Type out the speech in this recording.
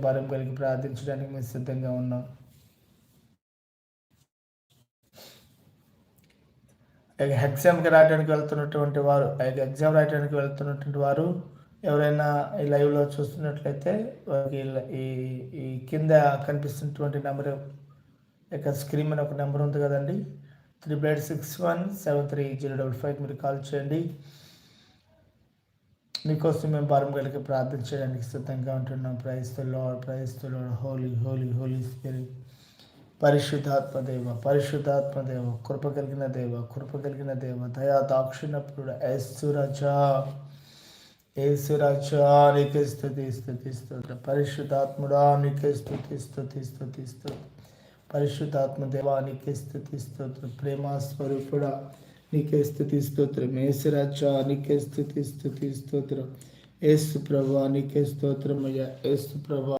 భారం కలిగి ప్రార్థించడానికి మేము సిద్ధంగా ఉన్నాం. ఎగ్జామ్కి రాయడానికి వెళ్తున్నటువంటి వారు, ఎగ్జామ్ రాయడానికి వెళ్తున్నటువంటి వారు ఎవరైనా ఈ లైవ్లో చూస్తున్నట్లయితే వారికి ఈ కింద కనిపిస్తున్నటువంటి నెంబర్ స్క్రీన్ మీద ఒక నెంబర్ ఉంది కదండి, 38617305 మీరు కాల్ చేయండి. మీకోసం మేము భారం కలిగి ప్రార్థన చేయడానికి సిద్ధంగా ఉంటున్నాం. Praise the Lord, praise the Lord. Holy holy holy spirit. పరిశుద్ధాత్మదేవ, పరిశుద్ధాత్మదేవ, కృప కలిగిన దేవ, కృప కలిగిన దేవ, దయా దాక్షిణ్యపుడు యేసురాజా, యేసురాజా నీకే స్తుతి స్తుతి స్తోత్రం. పరిశుద్ధాత్ముడా నీకే స్తుతి స్తుతి స్తుతి స్తోత్రం. పరిశుద్ధాత్మదేవా నీకే స్తుతి స్తోత్రం. ప్రేమ స్వరూపుడా నీకే స్తుతి స్తోత్రం. యేసురాజా నీకే స్తుతి స్తుతి స్తోత్రం. యేసు ప్రభువా నీకే స్తోత్రం అయ్యా. యేసు ప్రభువా